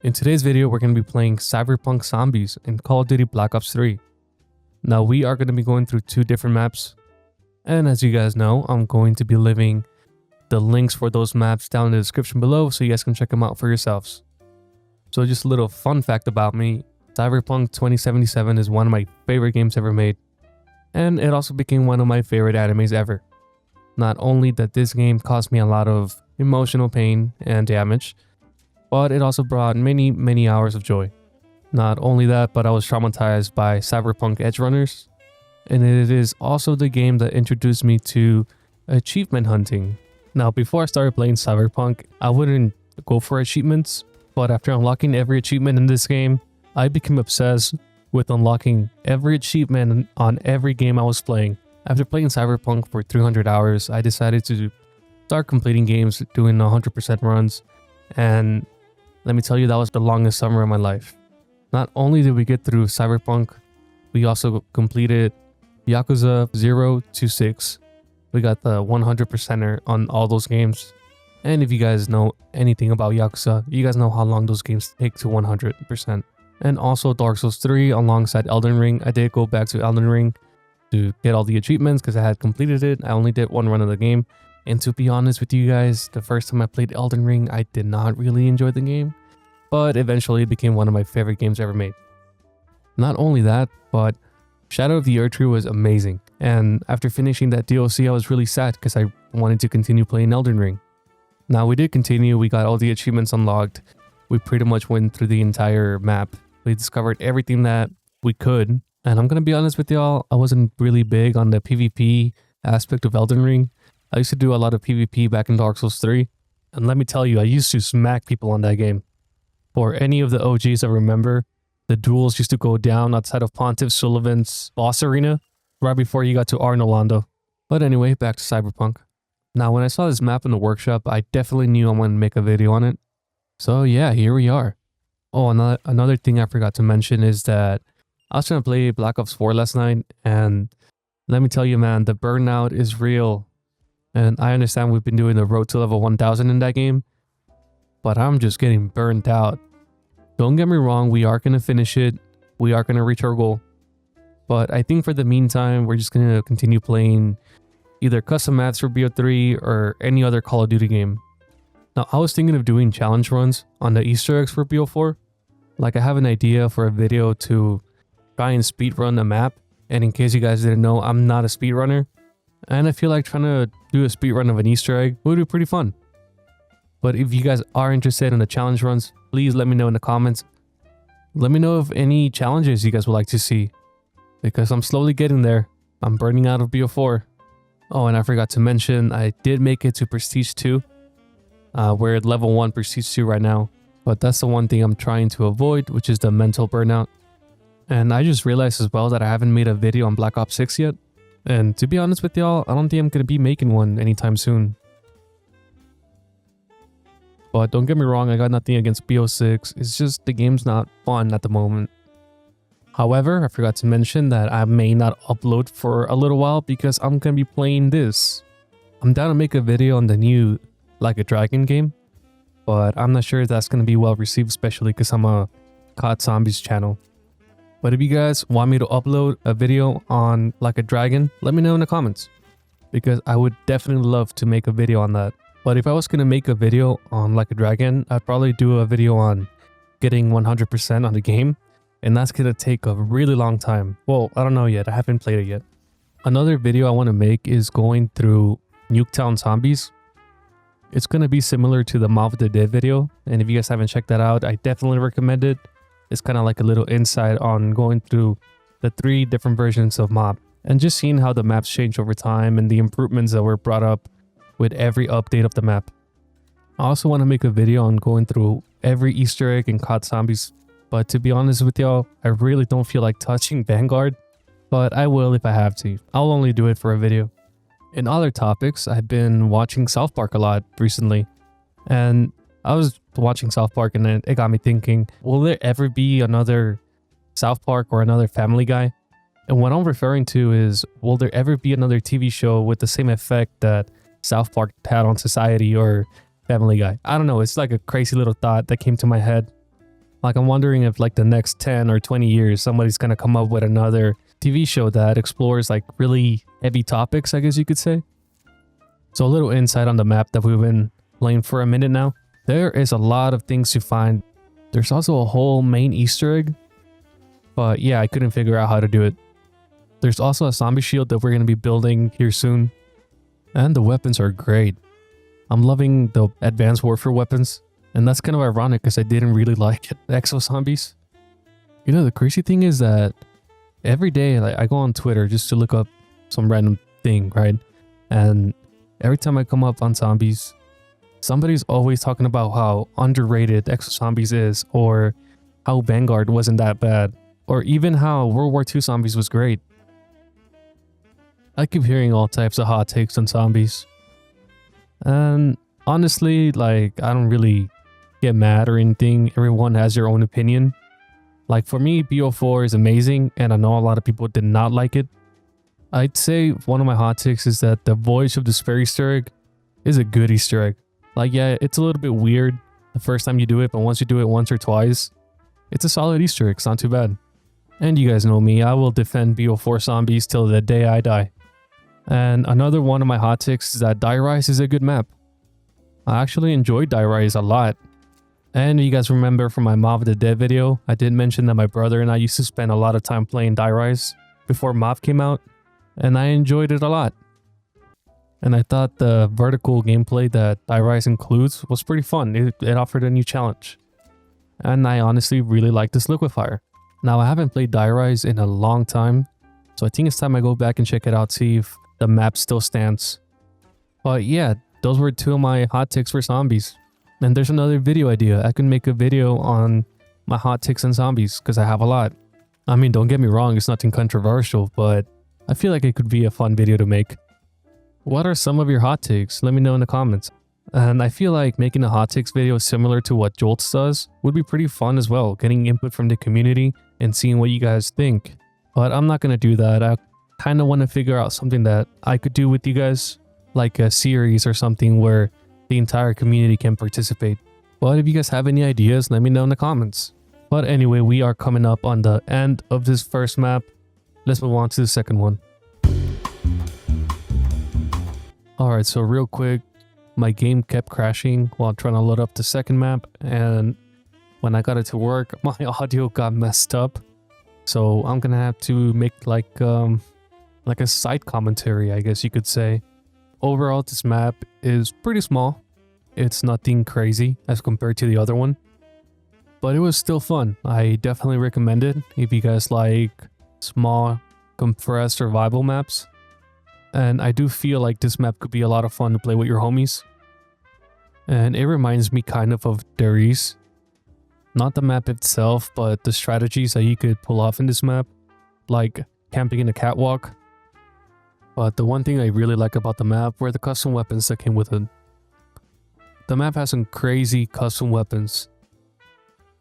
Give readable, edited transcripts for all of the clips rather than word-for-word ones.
In today's video, we're going to be playing Cyberpunk Zombies in Call of Duty Black Ops 3. Now, we are going to be going through two different maps, and as you guys know, I'm going to be leaving the links for those maps down in the description below so you guys can check them out for yourselves. So just a little fun fact about me, Cyberpunk 2077 is one of my favorite games ever made, and it also became one of my favorite animes ever. Not only that this game caused me a lot of emotional pain and damage, but it also brought many hours of joy. Not only that, but I was traumatized by Cyberpunk Edge Runners, and it is also the game that introduced me to achievement hunting. Now, before I started playing Cyberpunk, I wouldn't go for achievements, but after unlocking every achievement in this game, I became obsessed with unlocking every achievement on every game I was playing. After playing Cyberpunk for 300 hours, I decided to start completing games, doing 100% runs, and let me tell you, that was the longest summer of my life. Not only did we get through Cyberpunk, we also completed Yakuza 0 to 6. We got the 100%er on all those games. And if you guys know anything about Yakuza, you guys know how long those games take to 100%. And also Dark Souls 3 alongside Elden Ring. I did go back to Elden Ring to get all the achievements because I had completed it. I only did one run of the game. And to be honest with you guys, the first time I played Elden Ring, I did not really enjoy the game. But eventually it became one of my favorite games ever made. Not only that, but Shadow of the Erdtree was amazing. And after finishing that DLC, I was really sad because I wanted to continue playing Elden Ring. Now we did continue, we got all the achievements unlocked. We pretty much went through the entire map. We discovered everything that we could. And I'm going to be honest with y'all, I wasn't really big on the PvP aspect of Elden Ring. I used to do a lot of PvP back in Dark Souls 3. And let me tell you, I used to smack people on that game. For any of the OGs that remember, the duels used to go down outside of Pontiff Sullivan's boss arena right before you got to Arnolondo. But anyway, back to Cyberpunk. Now, when I saw this map in the workshop, I definitely knew I wanted to make a video on it. So yeah, here we are. Oh, another thing I forgot to mention is that I was trying to play Black Ops 4 last night, and let me tell you, man, the burnout is real. And I understand we've been doing the road to level 1000 in that game, but I'm just getting burnt out. Don't get me wrong, we are going to finish it. We are going to reach our goal. But I think for the meantime, we're just going to continue playing either custom maps for BO3 or any other Call of Duty game. Now, I was thinking of doing challenge runs on the Easter eggs for BO4. Like, I have an idea for a video to try and speedrun a map. And in case you guys didn't know, I'm not a speedrunner. And I feel like trying to do a speedrun of an Easter egg would be pretty fun. But if you guys are interested in the challenge runs, please let me know in the comments. Let me know of any challenges you guys would like to see, because I'm slowly getting there. I'm burning out of BO4. Oh, and I forgot to mention, I did make it to Prestige 2. We're at level 1 Prestige 2 right now. But that's the one thing I'm trying to avoid, which is the mental burnout. And I just realized as well that I haven't made a video on Black Ops 6 yet. And to be honest with y'all, I don't think I'm going to be making one anytime soon. But don't get me wrong, I got nothing against BO6. It's just the game's not fun at the moment. However, I forgot to mention that I may not upload for a little while because I'm going to be playing this. I'm down to make a video on the new Like a Dragon game, but I'm not sure if that's going to be well received, especially because I'm a COD Zombies channel. But if you guys want me to upload a video on Like a Dragon, let me know in the comments, because I would definitely love to make a video on that. But if I was going to make a video on Like a Dragon, I'd probably do a video on getting 100% on the game. And that's going to take a really long time. Well, I don't know yet. I haven't played it yet. Another video I want to make is going through Nuketown Zombies. It's going to be similar to the Mob of the Dead video. And if you guys haven't checked that out, I definitely recommend it. It's kind of like a little insight on going through the 3 different versions of Mob. And just seeing how the maps change over time and the improvements that were brought up with every update of the map. I also want to make a video on going through every Easter egg in COD Zombies. But to be honest with y'all, I really don't feel like touching Vanguard. But I will if I have to. I'll only do it for a video. In other topics, I've been watching South Park a lot recently. And I was watching South Park and it got me thinking, will there ever be another South Park or another Family Guy? And what I'm referring to is, will there ever be another TV show with the same effect that South Park had on society or Family Guy? I don't know, it's like a crazy little thought that came to my head. Like, I'm wondering if like the next 10 or 20 years, somebody's gonna come up with another TV show that explores like really heavy topics, I guess you could say. So a little insight on the map that we've been playing for a minute now. There is a lot of things to find. There's also a whole main Easter egg. But yeah, I couldn't figure out how to do it. There's also a zombie shield that we're going to be building here soon. And the weapons are great. I'm loving the advanced warfare weapons. And that's kind of ironic because I didn't really like exo zombies. You know, the crazy thing is that every day like, I go on Twitter just to look up some random thing, right? And every time I come up on zombies, somebody's always talking about how underrated exo zombies is, or how Vanguard wasn't that bad, or even how World War II zombies was great. I keep hearing all types of hot takes on zombies. And honestly, like, I don't really get mad or anything. Everyone has their own opinion. Like for me, BO4 is amazing, and I know a lot of people did not like it. I'd say one of my hot takes is that the Voyage of Despair Easter egg is a good Easter egg. Like, yeah, it's a little bit weird the first time you do it, but once you do it once or twice, it's a solid Easter egg. It's not too bad. And you guys know me, I will defend BO4 zombies till the day I die. And another one of my hot takes is that Die Rise is a good map. I actually enjoyed Die Rise a lot. And you guys remember from my Mob of the Dead video, I did mention that my brother and I used to spend a lot of time playing Die Rise before Mob came out, and I enjoyed it a lot. And I thought the vertical gameplay that Die Rise includes was pretty fun. It offered a new challenge. And I honestly really like this liquefier. Now, I haven't played Die Rise in a long time, so I think it's time I go back and check it out, see if the map still stands. But yeah, those were two of my hot takes for zombies. And there's another video idea. I can make a video on my hot takes on zombies, because I have a lot. I mean, don't get me wrong, it's nothing controversial, but I feel like it could be a fun video to make. What are some of your hot takes? Let me know in the comments. And I feel like making a hot takes video similar to what Jolts does would be pretty fun as well, getting input from the community and seeing what you guys think. But I'm not going to do that. I kind of want to figure out something that I could do with you guys, like a series or something where the entire community can participate. But if you guys have any ideas, let me know in the comments. But anyway, we are coming up on the end of this first map. Let's move on to the second one. Alright, so real quick, my game kept crashing while trying to load up the second map, and when I got it to work, my audio got messed up. So I'm gonna have to make like a side commentary, I guess you could say. Overall, this map is pretty small. It's nothing crazy as compared to the other one, but it was still fun. I definitely recommend it if you guys like small, compressed survival maps. And I do feel like this map could be a lot of fun to play with your homies. And it reminds me kind of Darius. Not the map itself, but the strategies that you could pull off in this map, like camping in a catwalk. But the one thing I really like about the map were the custom weapons that came with it. The map has some crazy custom weapons.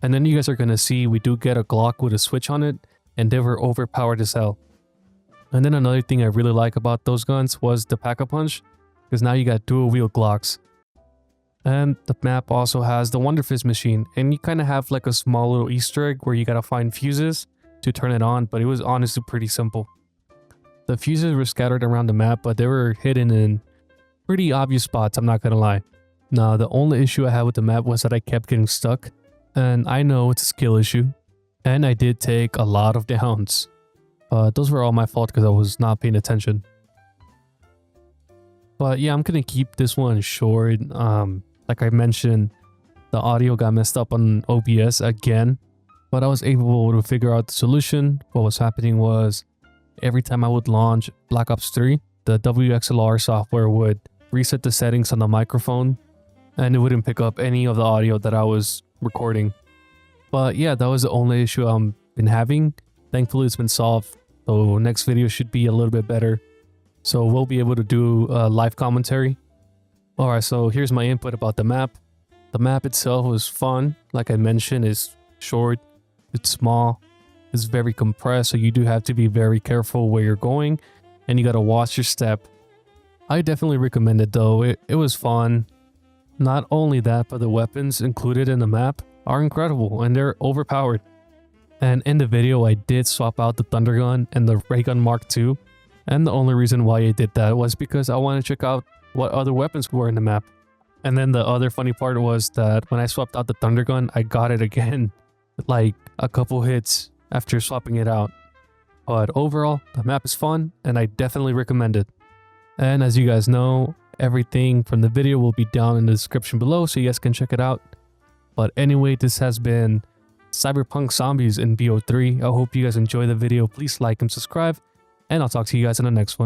And then you guys are going to see we do get a Glock with a switch on it, and they were overpowered as hell. And then another thing I really like about those guns was the Pack-a-Punch, because now you got dual wheel Glocks. And the map also has the Wonder Fist machine, and you kind of have like a small little Easter egg where you gotta find fuses to turn it on, but it was honestly pretty simple. The fuses were scattered around the map, but they were hidden in pretty obvious spots, I'm not gonna lie. Now, the only issue I had with the map was that I kept getting stuck, and I know it's a skill issue, and I did take a lot of downs. Those were all my fault because I was not paying attention. But yeah, I'm gonna keep this one short. Like I mentioned, the audio got messed up on OBS again, but I was able to figure out the solution. What was happening was every time I would launch Black Ops 3, the WXLR software would reset the settings on the microphone, and it wouldn't pick up any of the audio that I was recording. But yeah, that was the only issue I've been having. Thankfully, it's been solved. So next video should be a little bit better. So we'll be able to do a live commentary. Alright, so here's my input about the map. The map itself was fun. Like I mentioned, it's short, it's small, it's very compressed, so you do have to be very careful where you're going, and you gotta watch your step. I definitely recommend it though. It was fun. Not only that, but the weapons included in the map are incredible and they're overpowered. And in the video, I did swap out the Thunder Gun and the Ray Gun Mark II. And the only reason why I did that was because I wanted to check out what other weapons were in the map. And then the other funny part was that when I swapped out the Thunder Gun, I got it again, like a couple hits after swapping it out. But overall, the map is fun and I definitely recommend it. And as you guys know, everything from the video will be down in the description below so you guys can check it out. But anyway, this has been Cyberpunk Zombies in BO3. I hope you guys enjoy the video. Please like and subscribe, and I'll talk to you guys in the next one.